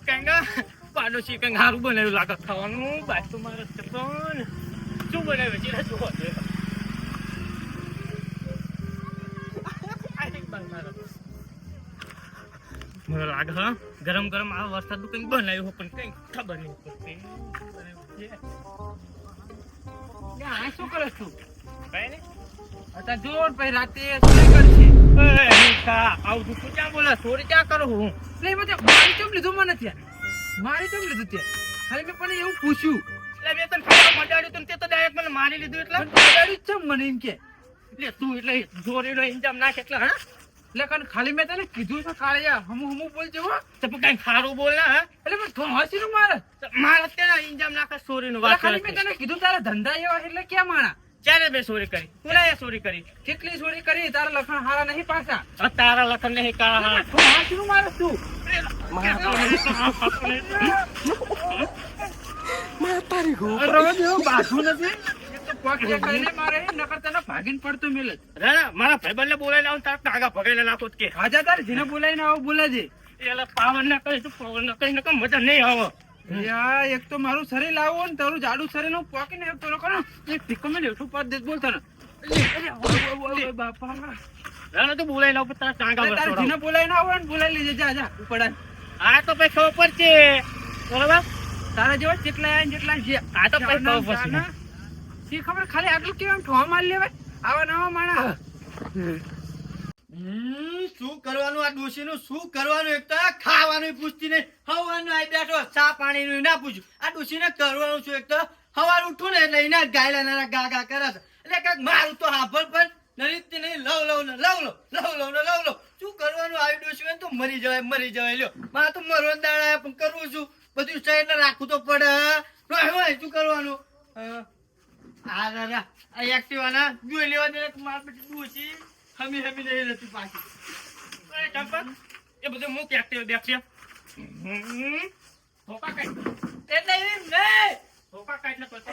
કંગા પાડોશી કંઈ સારું બનાવ્યું લાગે ખાવાનું. બાદ તો મારે પણ શું બનાવ્યું છે જોવો મને લાગે હા ગરમ ગરમ આ વરસાદ કંઈક બનાવ્યું પણ કંઈ ખબર નહીં પડતી. શું કરે છું? કઈ નહીં અત્યારે જોર પછી રાતે ચોરી કરશે. આવું તું ક્યાં બોલે? ચોરી ક્યાં કરું હું? મારી ચમ લીધું મને ત્યાં મારી ચમ લીધું ત્યાં ખાલી મેં પણ એવું પૂછ્યું એટલે મેં તને ખાવા મડાડ્યું તું તે તો ડાયરેક્ટ મને મારી લીધું એટલે મડાડ્યું જ છે મને એમ કે એટલે તું એટલે ચોરીનો ઇન્જામ નાખ એટલે હા એટલે કારણ ખાલી મેં તને કીધું છે કાળિયા હમું બોલજે હો તો કઈ ખારું બોલ ને હા એટલે પણ તું હસી નું મારે ત્યાં ઇન્જામ નાખે ચોરીનું વાત ખાલી મેં તને કીધું તારા ધંધા એવા એટલે ક્યાં માણા ક્યારે બે ચોરી કરી? કોને ચોરી કરી? કેટલી ચોરી કરી? તારા લખણ હારા નહીં પાછા? તારા લખણ નહીં કાળા હારા. શું મારે તું મારા ભાઈબંધ ને બોલાવી આવું તારા કાગા ભગાઈને નાખો કે હાજા તારે જેને બોલાવીને આવો બોલાજે એટલે પાવન ના કરી પાવન ના કરી મજા નહીં આવે. એક તો મારું શરીર લાવો ને તારું જાડું શરીર નું પોકી ને તો કરો એક ટીકો મેં લેઠું પાડ દે બોલતા ને બાપા રાણા તો બોલાઈ લાવ તારા ટાંગા પર તારે જીને બોલાઈ ના આવે ને બોલાઈ લેજે જા જા ઉપડા. આ તો ભાઈ ખબર પડશે બરાબર તારા જેવા જેટલા આયા જેટલા છે આ તો ભાઈ ખબર પડશે સી ખબર ખાલી આટલું કેમ ઠોવા માર લેવાય આવા નવા માણા. શું કરવાનું આ ડોશી નું? શું કરવાનું? એક તો ખાવાનું પૂછતી નહીં, હવાનું આવી બેઠો ચા પાણી નું ના પૂછ્યું. આ ડોશી ને કરવાનું છું એક તો હવાર ઉઠું ને એટલે એના ગાયલા ગા કરે છે એટલે કઈક મારું તો હાભળ પણ નરીત નહીં લવ શું કરવાનું? આવી ડોશી તો મરી જવાય લ્યો મારે તો મરવા દાડા પણ કરવું છું બધું સાઈડ રાખવું તો પડે. શું કરવાનું? આ એક્ટિવા ના જોઈ લેવા દે માર પછી ડોશી હમી નહીં નથી પાછી. એ બધું મૂક એક્ટિવ બેક્ટિવ ધોકા કાઢ એટલે એમ નહીં ધોકા કાઢ ને પકડ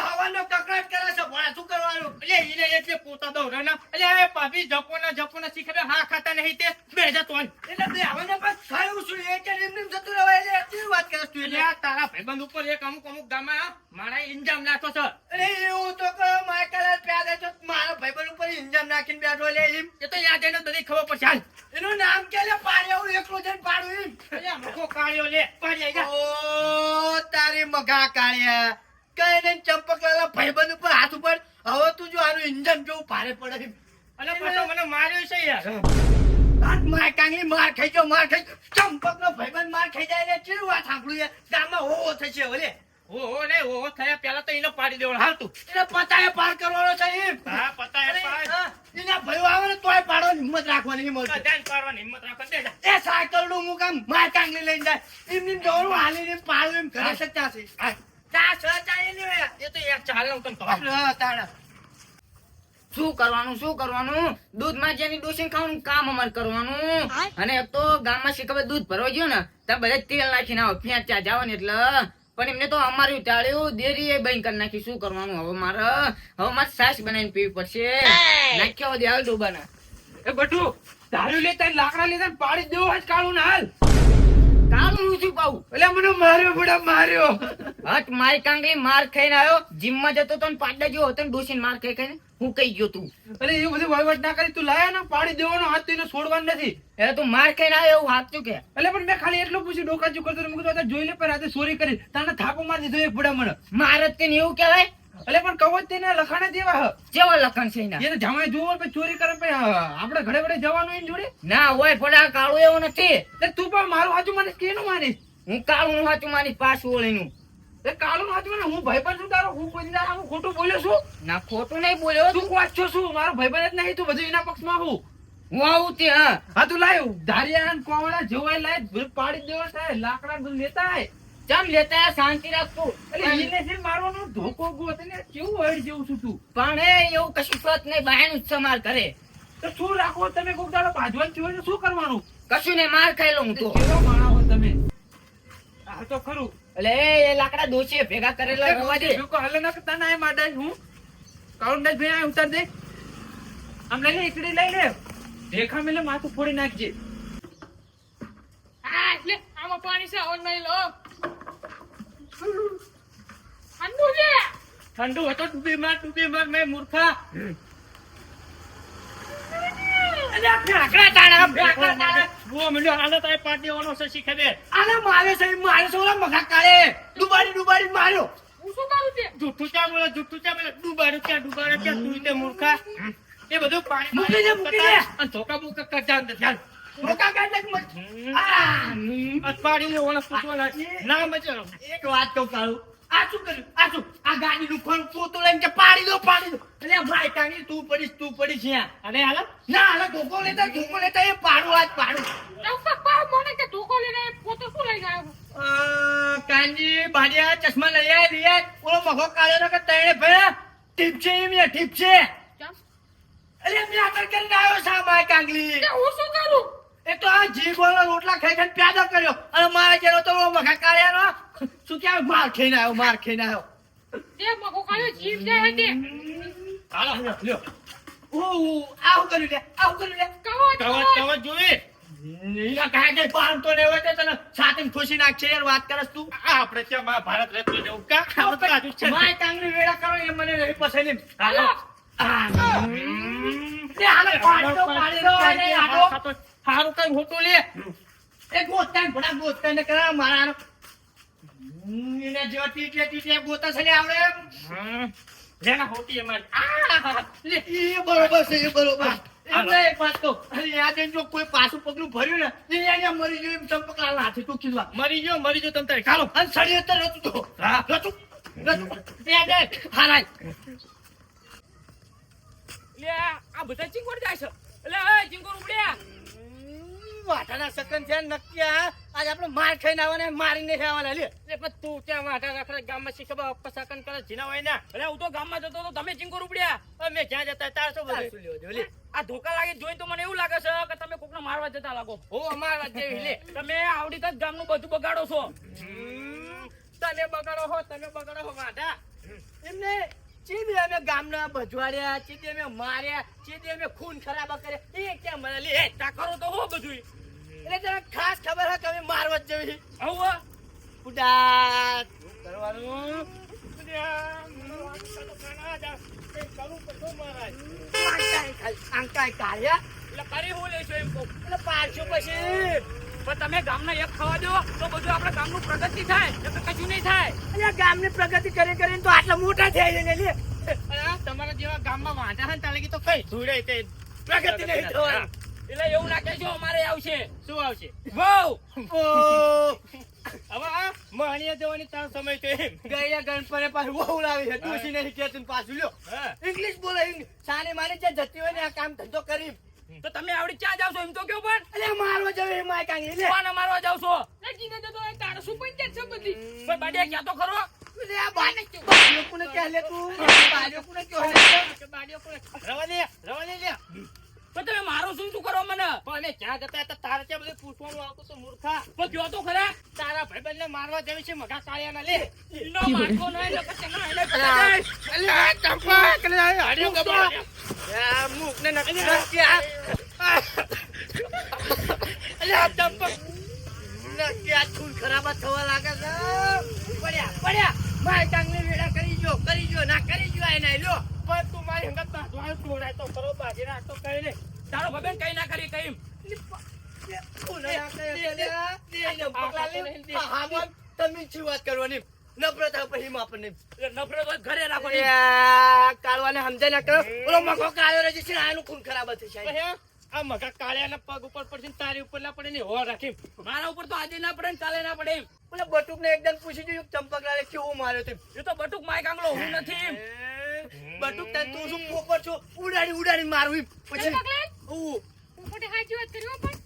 હવાનો કકડાટ કરે છે ભણા શું કરવાનું? એટલે એને એટલે પોતા દો રે ના એટલે ભાભી જપોના શીખે હા ખાતા નહીં તે બે જતો એટલે બે હવાને પાસ ખાયું છું એ કે એમને જતું રહેવાય એટલે કેવી વાત કરે તું? એટલે તારા ભાઈબંધ ઉપર એક અમુક ગામમાં મારા ઇન્જામ નાખો છે. અરે એવું તો કે મારા કલર પ્યાદે તો મારા ભાઈબંધ ઉપર ઇન્જામ નાખીને બેઠો લે એમ એ તો યાદ એને બધી ખબર પડશે હાલ એનું નામ કે લે પાડ્યો એકલો જઈને પાડું એમ એટલે મખો કાળ્યો લે પાડી જા. ઓ તારી મગા કાળ્યા કઈ નહીં ચંપકલાલા ભાઈબંધ ઉપર હાથ ઉપર હવે તું જો આનું ઇન્જન કેવું ભારે પડે એમ. અને પાછો મને માર્યો છે યાર માર કાંગલી માર ખાઈ ગયો ચંપકનો ભાઈબંધ માર ખાઈ જાય એટલે કેવું વાત સાંભળ્યું યાર ગામમાં હો થશે ઓલે ઓહો ને ઓહો થયા પેલા તો એને પાડી દેવાનો હાલ તું એને પતાએ પાર કરવાનો છે એમ. હા પતાએ પાર એના ભાઈઓ આવે ને તોય પાડવાની હિંમત રાખવાની હિંમત ધ્યાન પાડવાની હિંમત રાખો દે એ સાયકલ નું હું કામ માર કાંગલી લઈને જાય એમની દોડું હાલીને પાડું એમ કરી શકતા છે એ તો યાર ચાલ હું તને કહું. શું કરવાનું દૂધ માં જેની ડોસીને ખાવાનું કામ અમારે કરવાનું. અને એક તો ગામમાં શીખવે દૂધ ભરવા ગયો ને ત્યાં બધા તેલ નાખીને આવો ફેંચ ત્યાં જવાનું એટલે પણ એમને તો અમારું ટાળ્યું દેરી એ બંધ કરી નાખી. શું કરવાનું હવે મારે છાશ બનાવીને પીવી પડશે. નાખ્યા દે હાલ ડોબાના એ બટુ ધાર્યું લેતા લાકડા લેતા પાડી દેવો જ કાળું ને હાલ કાળું નું શું પાવું? એટલે મને માર્યો બડા માર્યો હટ મારી કાંગલી માર ખાઈને આવ્યો જીમમાં જતો તો પાડા જેવો હતો ને ડોસીને માર ખાઈને હું કઈ ગયો તું? અરે એવું બધું વહીવટ ના કરી તું લાયા ને પાડી દેવાનો હાથ તો એને છોડવાનું નથી. એટલે તું માર ખાઈને આવ્યો એવું હાથ કે એટલે પણ મેં ખાલી એટલું પૂછ્યું ડોકાચું કરતો મેં કીધું જોઈ લે પણ રાતે ચોરી કરી તને થાપો મારી દીધો એક બડા મને મારે તેને એવું કહેવાય? એટલે પણ કહો તેને લખાણે દેવા કેવા લખણ છે એના? એને જમાઈ જોવો પછી ચોરી કરે પછી આપણે ઘરે ઘરે જવાનું એની જોડે ના હોય પણ આ કાળું એવું નથી. એટલે તું પણ મારું હાચું માનીશ કેનું માનીશ? હું કાળું નું હાચું માની પાછું ઓળીનું કાળું હાચું મને હું ભાઈબંધ છું તારો હું કોઈ હું ખોટું બોલ્યો છું? ના ખોટું નહીં બોલ્યો તું વાંચો છું મારો ભાઈબંધ જ નહીં તું બધું એના પક્ષમાં હું આવું તે હા તું લાય ધારિયા કોવડા જેવાય લાય પાડી દેવા થાય લાકડા બધું લેતા આય ચમ લેતા શાંતિ રાખતું એટલે એને છે મારવાનો ધોકો ગો તને કેવું હડ જેવું છું તું પણ એવું કશું સત નહીં બહારનું જ સમાર કરે તો શું રાખો તમે કોક દાડો ભાજવાનું થયું શું કરવાનું? કશું ને માર ખાઈ લઉં તો કેવો માણા હો તમે આ તો ખરું એટલે એ લાકડા દોષી ભેગા કરેલા રવા દે લોકો હાલે ના તને આ માડાય હું કાઉન્ટર ભાઈ આ ઉતાર દે. આમ લઈ લે એકડી લઈ લે. દેખા મેલે માથું ફોડી નાખજે. હા એટલે આમાં પાણી છે ઓન નહીં લો ઠંડુ છે ઠંડુ હતો ડૂબી માર મેં મૂર્ખા. અલ્યા ફેંકડા તાણા. બુઆ મળ્યો હાલત આ પાર્ટીઓનો છે શીખે દે. આને મારે છે મારે છે ઓલા મખા કાળે ડુબાડી માર્યો. હું શું કરું તે જુઠ્ઠું ચા બોલે ડૂબાડ્યું ક્યાં તું તે મૂર્ખા. એ બધું પાણી મૂકી દે. અને ધોકા બોકા કરતા અંદર ચાલ. મોકા કાઢે કે મત. આ અઠવાડિયે ઓલા પૂછવા ના મજા. એક વાત કહું કાળું આ શું કર્યું આ ગાડીનું ફળ પોતો લઈને કે પાડી દો એટલે ભાઈ કાંગી તું પડીશ ત્યાં અને હાલ ના હાલે ધોકો લેતા એ પાડું પપ્પા મને કે ધોકો લઈને પોતે શું લઈ ગયો કાંજી ભાડિયા ચશ્મા લઈ આય ઓલો મખો કાઢ્યો કે તણે ભાઈ ટીપ છે કેમ અરે મેં આગળ કરીને આવ્યો સા માય કાંગલી તે હું શું કરું એ તો આ જીભોળો રોટલા ખાઈ પ્યાદો કર્યો અને મારા જેનો તો ઓલો મખા કાઢ્યાનો શું કહેવાય માર ખાઈને આવ્યો તે મગો ખાયો જીભ જાય તે હાલો લ્યો. આવું કર્યું લે કવચ જોઈ. એના કાંઈ કઈ પાન તો નહીં હોય તો તને છાતીમાં ખુશી નાખશે યાર વાત કરસ તું આપણે ત્યાં મહાભારત રહેતું જવું કા આપણે તો આજુ છે. માય કાંગલી વેડા કરો એ મને નહીં પસંદ એમ. હાલો. લે હાલે પાડી દો અને આડો હારું કઈ હોટું લે. એ ગોતતા કરા મારા એને જેવા ટીટિયા ગોતા છે લે આવડે એમ. લેના હોટી એમાં લે એ બરોબર છે હાલો. એટલે એક વાત કહું યાદ જો કોઈ પાછું પગલું ભર્યું ને એ અહીંયા મરી ગયું એમ ચંપકલાલ હાથે તું કીધું મરી ગયો તમ તારે ખાલો. અને સળી તો રતું તો હા. રતું એ દે હારાય લે આ બધા ચિંગોર જાય છે એટલે એ ચિંગોર ઉપડ્યા વાટાના સકન છે નક્કી આ આજ આપણે માર ખાઈને આવવાના મારીને આવવાના લે એટલે પણ તું ત્યાં વાટા રાખડે ગામમાં શીખવા અપસાકન કરે જીના હોય ના. એટલે હું તો ગામમાં જતો તો તમે ચિંગોર ઉપડ્યા અમે જ્યાં જતા તાર શું બધું. શું લેવો લે આ ધોકા લાગે જોઈને તો મને એવું લાગે છે કે તમે કોકને મારવા જતા લાગો હો અમાર વાત જેવી લે. તમે આવડી તક ગામનું બધું બગાડો છો તમે બગાડો હો વાટા. એમને ચીદી અમે ગામના ભજવાડ્યા ચીદી અમે માર્યા ચીદી અમે ખૂન ખરાબા કર્યા એ ક્યાં મને લે તા કરો તો હો બધું એટલે તને ખાસ ખબર હે કે અમે મારવા જ જેવી હવે ઉડા કરવાનું આંકાય કાઢ્યા એટલે કરી હું લેશો એમ કહું એટલે પાછું પછી પણ તમે ગામના એક ખાવા દો તો બધું આપણા ગામનું પ્રગતિ થાય એટલે કશું નહીં થાય એટલે ગામની પ્રગતિ કરીને તો આટલા મોટા થઈ જાય લે અને આ તમારા જેવા ગામમાં વાંટા હે ને તાલે તો કઈ ધૂળે તે પ્રગતિ નહીં થવાની એટલે એવું ના કહેજો અમારે આવશે શું આવશે. વહુ ઓ હવે આ માણિયા જવાની તારો સમય તો એમ. ગયડા ગણપરે પાછું વહુ લાવી છે તું નહીં કેતું પાછું લ્યો હા. ઇંગ્લિશ બોલે સાને મારી જે જતી હોય ને આ કામ ધંધો કરી તો તમે આવડી ક્યાં જાવ છો એમ તો કેવું પણ એટલે મારવા જવે માય કાંગી લે કોને મારવા જાવ છો જીને જતો એ તારો શું પંચાયત છે બધી પણ બાડિયા ક્યાં તો ખરો લે આ બાડીઓ કોને કહે લે તું બાડીઓ કોને કહે લે રવા દે લે. તો તમે મારો શું કરો મને પણ અમે જ્યાં જતા હતા તારે ત્યાં બધું પૂછવાનું આવતું તો મૂર્ખા. પણ કયો તો ખરા તારા ભાઈબંધને મારવા જેવી છે મગા કાળિયાના લે. ઈનો મારતો નહીં એટલે પછી ના એને અલ્યા ચંપક લે હાડ્યો ગબો. આ મુખ ને નક્કી આ અલ્યા ચંપક નક્કી આ ખૂન ખરાબા થવા લાગે છે પડ્યા માય કાંગની વેડા કરી જો ના કરી જો આ નહીં લ્યો પણ તું મારી હંગત ના ધોળ તોડાય તો કરો બાજી રાખ તો કહી લે. તારો ભગવાન કઈ ના કરી કઈ તમે શું વાત કરવાની નફરત આવે પછી આપણને નફરત હોય ઘરે રાખો કાળવાને સમજાય ના કરો ઓલો મખો કાળ્યો રહે છે આનું ખૂન ખરાબ થશે પછી આ મગા કાળિયાના પગ ઉપર પડશે ને તારી ઉપર ના પડે ને હો રાખી. મારા ઉપર તો આજે ના પડે ને કાલે ના પડે એમ ઓલે બટુક ને એકદમ પૂછી જોયું ચંપકલાલે કેવું માર્યો તે એ તો બટુક માય કાંગલો હું નથી બટુક તને તું શું પોપર છો ઉડાડી મારવી પછી પોપટે હાચી વાત કરી પણ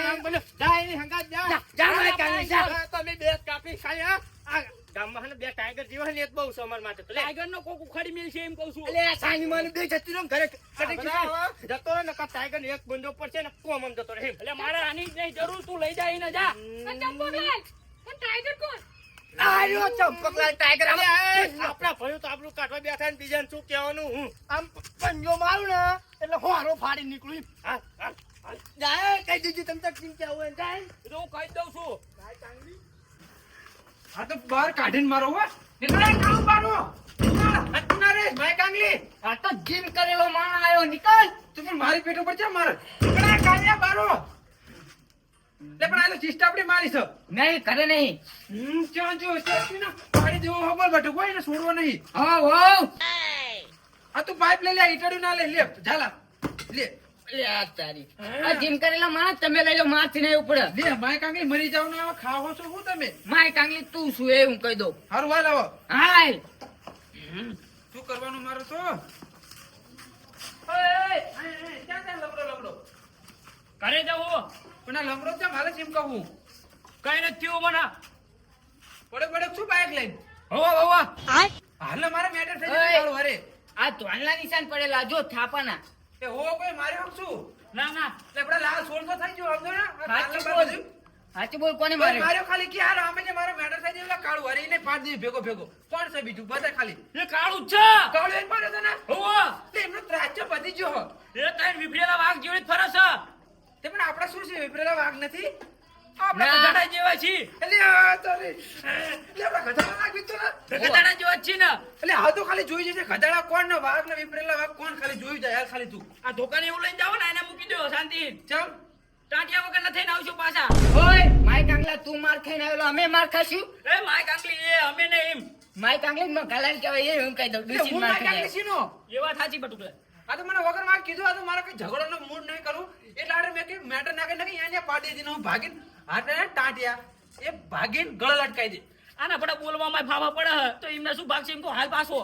રામ બોલ્યો જા એની હંગાત જા. જા માય કાંગલી જા તમે બે કાપી ખાઈ આ ગામમાં હે ને બે ટાઈગર જીવા ને એ જ બહુ છે અમાર માટે તો લે. ટાઈગર નો કોક ઉખાડી મેલ છે એમ કહું છું અલે સાની માને બે જતી રહો ઘરે જતો રહે ને કા ટાઈગર ને એક બંજો પડશે ને કોમ આમ જતો રહે. એટલે મારે આની જ નહીં જરૂર તું લઈ જાય ને જા ચંપકલાલ પણ ટાઈગર કોણ આયો ચંપકલાલ ટાઈગર આમ આપણા ભયું તો આપણું કાઢવા બેઠા ને બીજાને શું કહેવાનું હું આમ પંજો મારું ને એટલે હોરો ફાડી નીકળું હાલ, હાલ, હાલ. જાય કઈ દીધી તમ તક ચીન કેવું હોય જાય એ તો હું કહી દઉં છું આ તો બહાર કાઢીને મારો હો નીકળે કામ મારો હટના રે ભાઈ કાંગલી આ તો જીમ કરેલો માણસ આવ્યો નીકળ તું પણ મારી પેટ ઉપર છે મારે નીકળે કાંગલિયા બારો લે પણ આ તો ચિસ્ટાપડી મારી છે નહીં કરે નહીં ક્યાં જો સ્ટેપની ના પાડી દેવો ખબર બટુ કોઈ ને છોડવો નહીં હા હો આ તું પાઇપ લઈ લે ઈટડું ના લે લે ઝાલા લે લે આ તારી આ જીમ કરેલા માણસ તમે લઈ લો મારથી નહીં ઉપડે લે માય કાંગલી મરી જાવ ને ખાવો છો હું તમે માય કાંગલી તું શું એ હું કહી દઉં હારું હાલ આવો હાલ શું કરવાનું મારું તો ઓય ક્યાં ક્યાં લબડો ઘરે જવું પણ આ લબડો છે મારે જેમ કહું કઈ નથી થયું મને પડે શું બાઈક લઈને હોવા હોવા હાલ ને મારે મેટર થઈ ઓય. જાય કાળું હારે આ ધોળના નિશાન પડેલા જો થાપાના એ હો કોઈ માર્યો શું ના ના એટલે આપણે લાલ સોળ તો થઈ ગયો સમજો ને આ સાચું કાળું બોલ બધું. સાચું બોલ કોને કોઈ માર્યો માર્યો ખાલી કે હાલ આમે જે મારો મેટર થઈ જાય કાળું હારે એને પાડ દે ભેગો કોણ છે બીજું બધા ખાલી એ કાળું જ છે કાળું એને માર્યો છે ને હોવા એટલે એમનો ત્રાચો વધી ગયો હો. એ ત્રણ વિફરેલા વાઘ જેવી જ ફરે છે તે પણ આપણા શું છે વિપરેલા વાઘ નથી આપણે ના. ગધેડા જેવા છીએ એટલે આ તો રે એટલે આપણા ગધાડા નાખી તો ને ગધેડા જેવા જ છીએ ને એટલે આ તો ખાલી જોઈ જશે ગધાડા કોણ ને વાઘ ને વિપરેલા વાઘ કોણ ખાલી જોઈ જાય યાર ખાલી તું આ ધોકાને એવું લઈને જાવ ને એને મૂકી દો શાંતિ ચમ ટાંટિયા વગર નથી ને આવશું પાછા ઓય માય કાંગલા તું માર ખાઈને આવેલો અમે માર ખાશું એ માય કાંકલી એ અમે ને એમ માય કાંગલી માં ગાલાને કહેવાય એ હું કહી દઉં એટલે ડૂસી હું માર ના ખાઈ કાંઈ સીનો એ વાત સાચી બટુકલા આ તો મને વગર માં કીધું આ તો મારે કઈ ઝઘડોનો મૂડ નહીં કરું એટલે આડે મેં કે મેટર નાખે નાખી એને પાડી દીધું હું ભાગીને હાથે ટાંટિયા એ ભાગીને ગળ અટકાઈ દે આના પડા બોલવામાં ફાફા પડે તો એમને શું ભાગશે એમ તો હાલ પાછો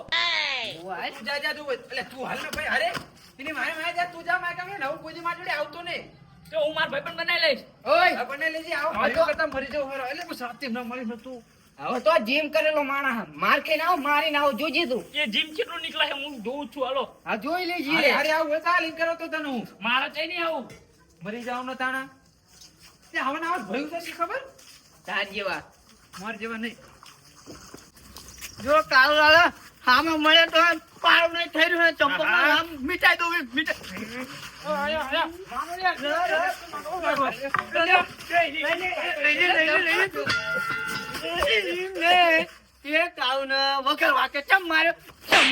તું જા તું એટલે તું હાલ ને ભાઈ અરે એની મારે મારે જા તું જા મારે કામ ને હું કોઈ દી મારી જોડે આવતો નહીં તો હું માર ભાઈ પણ બનાવી લઈશ ઓય આપણને લેજે આવો હા, મરી કરતા મરી જાવ હારો એટલે હું સાચી ન મળી નતું હવે તો જીમ કરેલો માણસ માર ખાઈને આવો મારીને આવો જોજે તું એ જીમ કેટલું નીકળે છે હું જોઉં છું હાલો હા જોઈ લેજે અરે અરે આવું હોય તો હાલ ઈન કરો તો તને હું મારા ચઈ નહીં આવું મરી જાવ ને તાણા તે હવે ના ભયું છે શી ખબર તાર જેવા માર જેવા નહીં જો કાળુ લાલા હામે મળે તો પાર નહીં થઈ રહ્યું છે ચંપકલાલ આમ મિટાઈ દઉં એ કાળુ ને વગર વાકે ચમ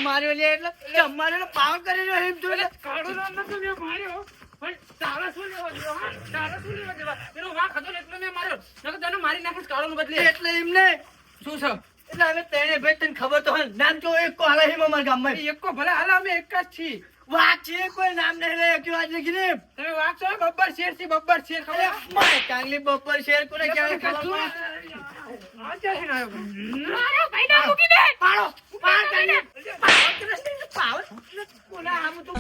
માર્યો લે એટલે ચમ માર્યો પાવર કરી રહ્યો એમ જોઈ લે કાળું નામ નતો મેં માર્યો પણ તારા શું લેવા દેવા હા તારા શું લેવા દેવા એનો વાંક હતો ને એટલે મેં માર્યો નકર તને મારી નાખીશ કાળું બદલે એટલે એમને શું છે એટલે હવે તેને ભાઈ તને ખબર તો હોય નામ તો એક કો હાલે હિમ અમારા ગામમાં એકો ભલે હાલ અમે એક જ છીએ વાત છે કોઈ નામ નહીં લે કે વાત લખી દે તમે વાંક છો બબ્બર શેર થી બબ્બર શેર ખબર મારે કાંગલી બપોર શેર કોને કહેવાય ખબર પડે? આ ક્યાંથી ના આવ્યો? મારો ભાઈ ના મૂકી દે પાડો પાડ કાંગલી પાવર કોના આમ તો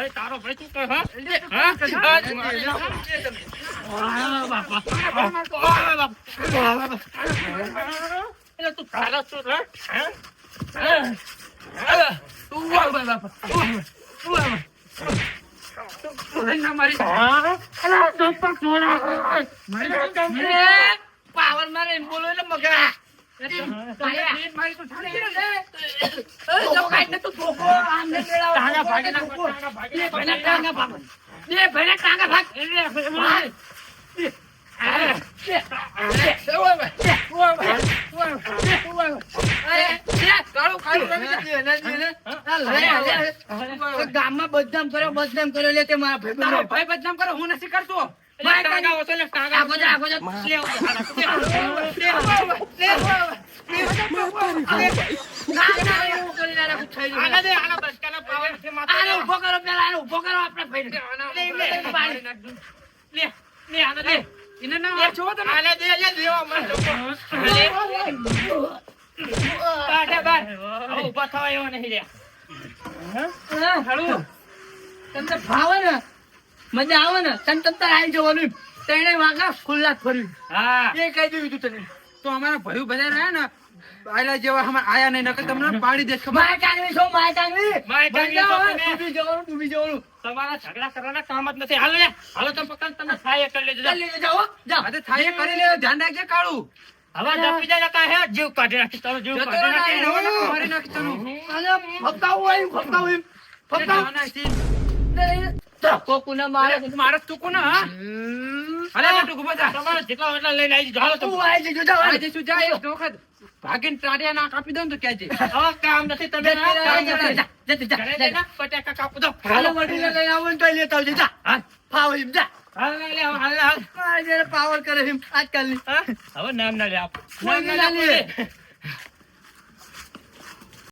તારો ભાઈ તું કહે હા એટલે તું તારા શું રે તું વાળ ભાઈ બાપા પાવર મારે એમ બોલો એટલે મગા ગામમાં બદનામ કર્યો લે તે મારા તારો ભાઈ ભાઈ બદનામ કરો હું નથી કરતો મારે ટાંગા હોતો એટલે ટાંગા તમને ભાવે ને મજા આવે ને તને તમ તાર આવી જવાનું તેને વાગા ખુલ્લા જ ફર્યું હા એ કહી દીધું તને તો અમારા ભાઈ બધા રહ્યા ને આયલા જેવા હમણાં આયા નહીં નકર તમને પાડી દેશ ખબર માય ટાંગલી છો, માય ટાંગલી. માય ટાંગલી તો તમે. ડૂબી જવાનું. તમારા ઝઘડા કરવાના કામ જ નથી. હાલો લે, હાલો તમે પકડ, તમે થાય કરી લેજો. ચાલ લઈ જાઓ, જાઓ. આ તો થાય એ કરી લે ધ્યાન રાખજે કાળું હવે ડપી જાય ને કાંઈ હે, જીવ કાઢી નાખી, તારો જીવ જતો કાઢી રહે નાખી. ને, હવે નકર મારી નાખી તને. અને ફપકાવું આવ્યું, ફપકાવું એમ. ફપકાવું. ના, ના, કોકુને મારે. મારે તું કોને હા અરે બેટુ ઉભો થા. તમારા જેટલા એટલા લઈને આવી જજો. હાલો તમે. તું આવી જજો, જાઓ. આજે શું જાય એક વખત ભાગીને ટાંટિયા ના કાપી દઉં ને તો કહેજે. હવે કામ નથી, તમે ના કામ નથી. જતી જા, ઘરે જા. જઈને બટાકા કાપો તો. હાલો વડીલે લઈને આવો ને તોય લેતા આવજો, જા. હા. ફાવો એમ, જા. હાલ લે, લે, હાલ લે, હાલ. આ જયારે પાવર કરે એમ આજકાલની. હા? હવે નામ ના લે આપ. કોઈ નામ ના ના લે લે. કોઈ.